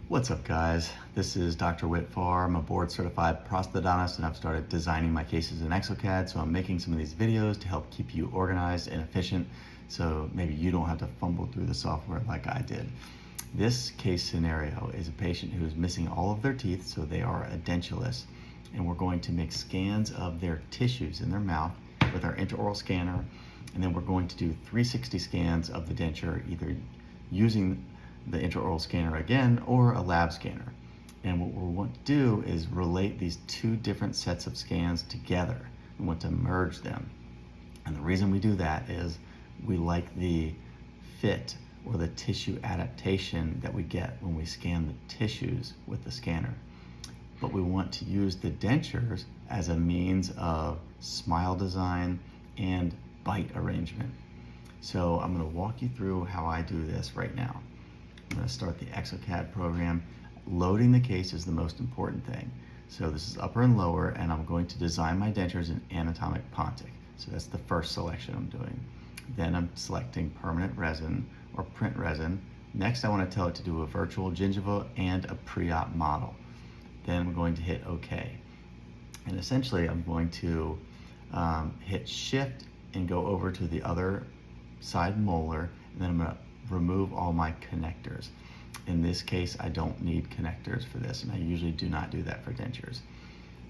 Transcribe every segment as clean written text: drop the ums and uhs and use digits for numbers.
What's up, guys? This is Dr. Whitfar. I'm a board certified prosthodontist and I've started designing my cases in Exocad, so I'm making some of these videos to help keep you organized and efficient so maybe you don't have to fumble through the software like I did. This case scenario is a patient who is missing all of their teeth, so they are a dentulous, and we're going to make scans of their tissues in their mouth with our intraoral scanner, and then we're going to do 360 scans of the denture, either using the intraoral scanner again or a lab scanner. And what we want to do is relate these two different sets of scans together. We want to merge them. And the reason we do that is we like the fit or the tissue adaptation that we get when we scan the tissues with the scanner. But we want to use the dentures as a means of smile design and bite arrangement. So I'm going to walk you through how I do this right now. I'm going to start the Exocad program. Loading the case is the most important thing. So this is upper and lower, and I'm going to design my dentures in anatomic pontic. So that's the first selection I'm doing. Then I'm selecting permanent resin or print resin. Next, I want to tell it to do a virtual gingiva and a pre-op model. Then we're going to hit OK. And essentially, I'm going to hit Shift and go over to the other side molar, and then I'm going to remove all my connectors. In this case, I don't need connectors for this, and I usually do not do that for dentures.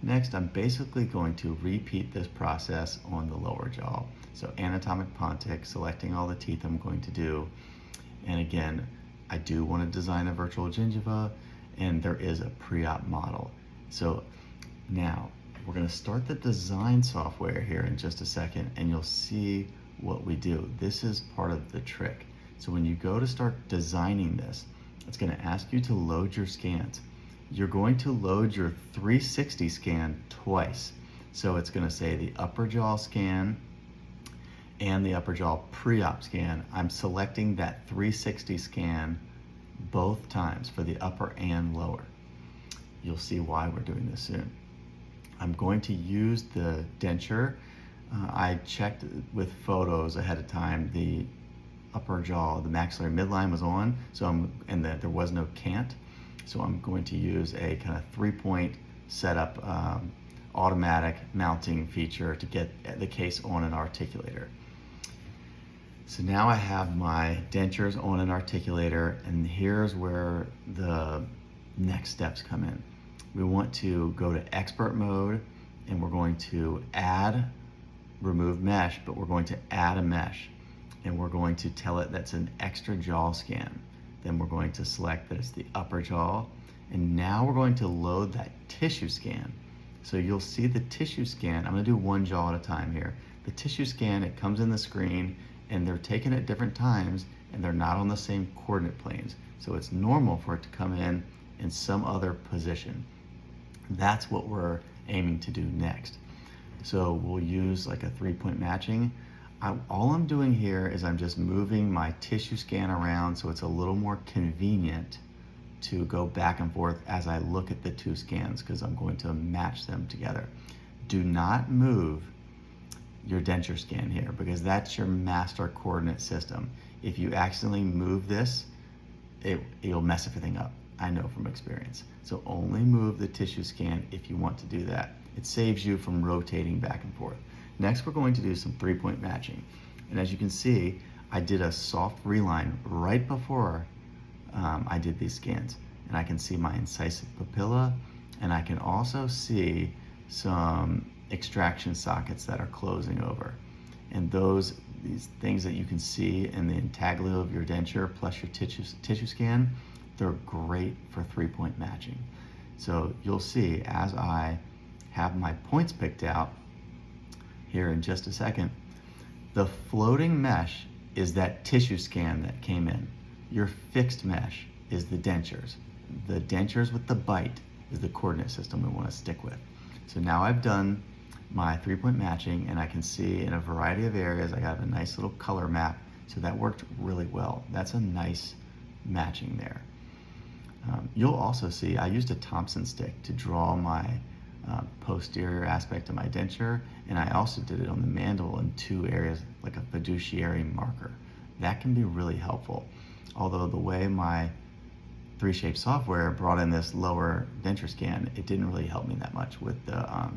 Next, I'm basically going to repeat this process on the lower jaw. So anatomic pontic, selecting all the teeth I'm going to do. And again, I do want to design a virtual gingiva, and there is a pre-op model. So now we're going to start the design software here in just a second, and you'll see what we do. This is part of the trick. So when you go to start designing this, it's going to ask you to load your scans. You're going to load your 360 scan twice. So it's going to say the upper jaw scan and the upper jaw pre-op scan. I'm selecting that 360 scan both times for the upper and lower. You'll see why we're doing this soon. I'm going to use the denture. I checked with photos ahead of time. The upper jaw, the maxillary midline was on, and there was no cant. So I'm going to use a kind of 3-point setup automatic mounting feature to get the case on an articulator. So now I have my dentures on an articulator, and here's where the next steps come in. We want to go to expert mode, and we're going to remove mesh, but we're going to add a mesh. And we're going to tell it that's an extra jaw scan. Then we're going to select that it's the upper jaw. And now we're going to load that tissue scan. So you'll see the tissue scan. I'm gonna do one jaw at a time here. The tissue scan, it comes in the screen, and they're taken at different times, and they're not on the same coordinate planes. So it's normal for it to come in some other position. That's what we're aiming to do next. So we'll use like a 3-point matching. All I'm doing here is I'm just moving my tissue scan around so it's a little more convenient to go back and forth as I look at the two scans, because I'm going to match them together. Do not move your denture scan here, because that's your master coordinate system. If you accidentally move this, it'll mess everything up. I know from experience. So only move the tissue scan if you want to do that. It saves you from rotating back and forth. Next, we're going to do some 3-point matching. And as you can see, I did a soft reline right before I did these scans. And I can see my incisive papilla, and I can also see some extraction sockets that are closing over. And these things that you can see in the intaglio of your denture plus your tissue scan, they're great for 3-point matching. So you'll see as I have my points picked out, here in just a second, the floating mesh is that tissue scan that came in. Your fixed mesh is the dentures. The dentures with the bite is the coordinate system we want to stick with. So now I've done my 3-point matching, and I can see in a variety of areas I got a nice little color map, so that worked really well. That's a nice matching there. You'll also see I used a Thompson stick to draw my posterior aspect of my denture, and I also did it on the mandible in 2 areas, like a fiduciary marker. That can be really helpful. Although the way my 3Shape software brought in this lower denture scan, it didn't really help me that much with the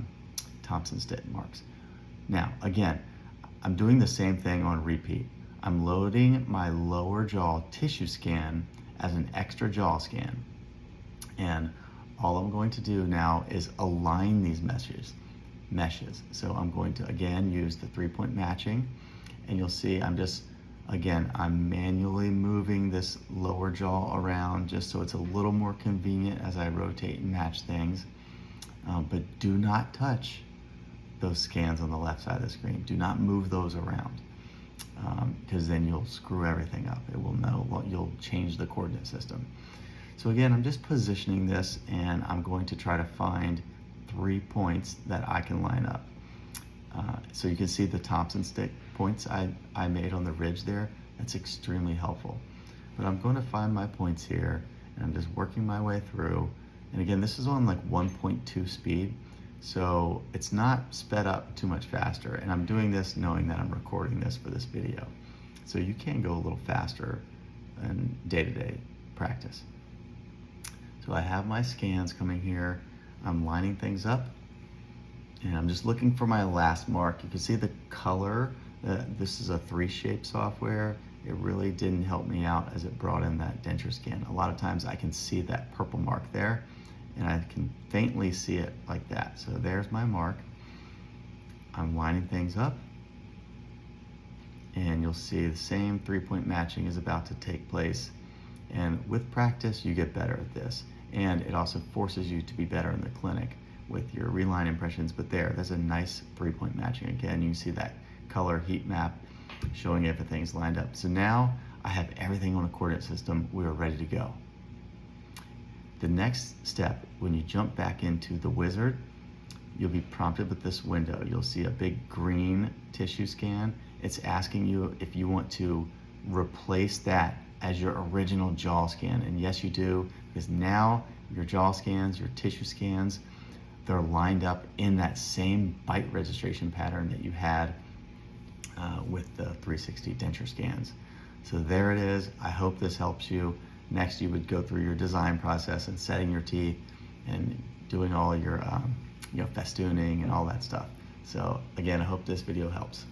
Thompson stick marks. Now, again, I'm doing the same thing on repeat. I'm loading my lower jaw tissue scan as an extra jaw scan. And all I'm going to do now is align these meshes. So I'm going to, again, use the 3-point matching. And you'll see I'm manually moving this lower jaw around just so it's a little more convenient as I rotate and match things. But do not touch those scans on the left side of the screen. Do not move those around, because then you'll screw everything up. You'll change the coordinate system. So again, I'm just positioning this, and I'm going to try to find 3 points that I can line up. So you can see the Thompson stick points I made on the ridge there. That's extremely helpful. But I'm going to find my points here, and I'm just working my way through. And again, this is on like 1.2 speed, so it's not sped up too much faster. And I'm doing this knowing that I'm recording this for this video. So you can go a little faster in day-to-day practice. So I have my scans coming here. I'm lining things up, and I'm just looking for my last mark. You can see the color. This is a 3Shape software. It really didn't help me out as it brought in that denture scan. A lot of times I can see that purple mark there, and I can faintly see it like that. So there's my mark. I'm lining things up, and you'll see the same 3-point matching is about to take place. And with practice, you get better at this. And it also forces you to be better in the clinic with your reline impressions. But there's a nice 3-point matching. Again, you can see that color heat map showing everything's lined up. So now I have everything on a coordinate system. We are ready to go. The next step, when you jump back into the wizard, you'll be prompted with this window. You'll see a big green tissue scan. It's asking you if you want to replace that as your original jaw scan. And yes, you do, because now your jaw scans, your tissue scans, they're lined up in that same bite registration pattern that you had with the 360 denture scans. So there it is. I hope this helps you. Next, you would go through your design process and setting your teeth and doing all your festooning and all that stuff. So again, I hope this video helps.